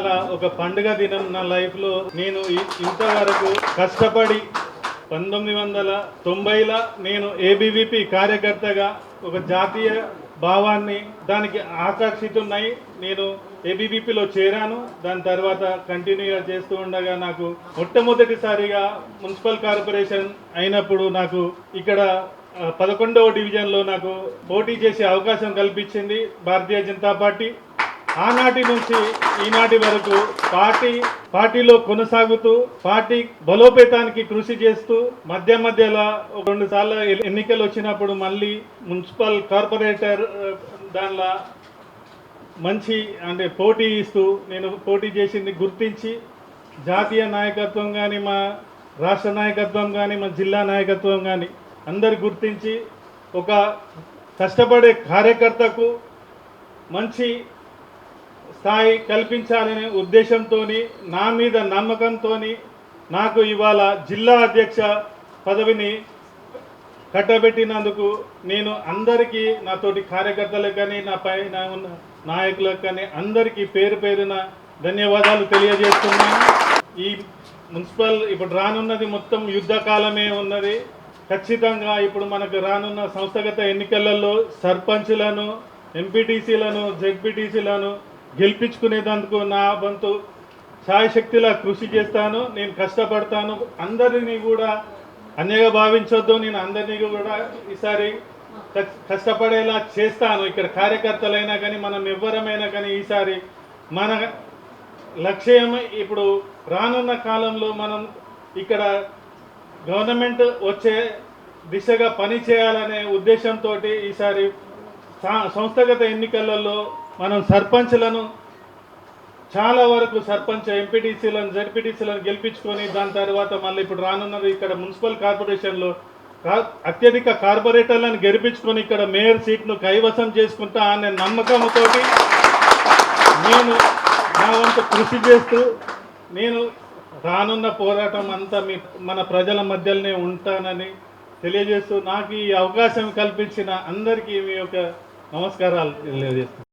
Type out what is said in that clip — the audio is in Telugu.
ఇవాళ ఒక పండుగ దినం నా లైఫ్లో. నేను ఇంతవరకు కష్టపడి 1990ల నేను ఏబీవీపీ కార్యకర్తగా ఒక జాతీయ భావాన్ని దానికి ఆకర్షితున్నాయి. నేను ఏబీవీపీలో చేరాను. దాని తర్వాత కంటిన్యూగా చేస్తూ ఉండగా నాకు మొట్టమొదటిసారిగా మున్సిపల్ కార్పొరేషన్ అయినప్పుడు నాకు ఇక్కడ 11వ డివిజన్లో నాకు పోటీ చేసే అవకాశం కల్పించింది భారతీయ జనతా పార్టీ. ఆనాటి నుంచి ఈనాటి వరకు పార్టీలో కొనసాగుతూ పార్టీ బలోపేతానికి కృషి చేస్తూ మధ్యలో 2 సార్లు ఎన్నికలు వచ్చినప్పుడు మళ్ళీ మున్సిపల్ కార్పొరేటర్ దానిలో మంచి అంటే పోటీ ఇస్తూ నేను పోటీ చేసింది గుర్తించి జాతీయ నాయకత్వం కానీ మా రాష్ట్ర నాయకత్వం కానీ మా జిల్లా నాయకత్వం కానీ అందరు గుర్తించి ఒక కష్టపడే కార్యకర్తకు మంచి స్థాయి కల్పించాలనే ఉద్దేశంతో నా మీద నమ్మకంతో నాకు ఇవాళ జిల్లా అధ్యక్ష పదవిని కట్టబెట్టినందుకు నేను అందరికీ నాతోటి కార్యకర్తలకు కానీ నా పైన ఉన్న నాయకులకు కానీ అందరికీ పేరు పేరున ధన్యవాదాలు తెలియజేస్తున్నాను. ఈ మున్సిపల్ ఇప్పుడు రానున్నది మొత్తం యుద్ధకాలమే ఉన్నది. ఖచ్చితంగా ఇప్పుడు మనకు రానున్న సంస్థాగత ఎన్నికలలో సర్పంచులను, ఎంపీటీసీలను, జెడ్పీటీసీలను గెలిపించుకునేందుకు నా వంతు శాయశక్తిలా కృషి చేస్తాను. నేను కష్టపడతాను. అందరినీ కూడా అన్యగా భావించొద్దు. నేను అందరినీ కూడా ఈసారి కష్టపడేలా చేస్తాను. ఇక్కడ కార్యకర్తలైనా కానీ మనం ఎవ్వరమైనా కానీ ఈసారి మన లక్ష్యం ఇప్పుడు రానున్న కాలంలో మనం ఇక్కడ గవర్నమెంట్ వచ్చే దిశగా పని చేయాలనే ఉద్దేశంతో ఈసారి సంస్థాగత ఎన్నికలలో మనం సర్పంచ్లను చాలా వరకు సర్పంచ్, ఎంపీటీసీలను, జెడ్పీటీసీలను గెలిపించుకొని దాని తర్వాత మళ్ళీ ఇప్పుడు రానున్నది ఇక్కడ మున్సిపల్ కార్పొరేషన్లో అత్యధిక కార్పొరేటర్లను గెలిపించుకొని ఇక్కడ మేయర్ సీట్ను కైవసం చేసుకుంటా అనే నమ్మకంతో నేను నా వంతు కృషి చేస్తూ నేను రానున్న పోరాటం అంతా మన ప్రజల మధ్యలోనే ఉంటానని తెలియజేస్తూ నాకు ఈ అవకాశం కల్పించిన అందరికీ మీ యొక్క నమస్కారాలు తెలియజేస్తున్నాను.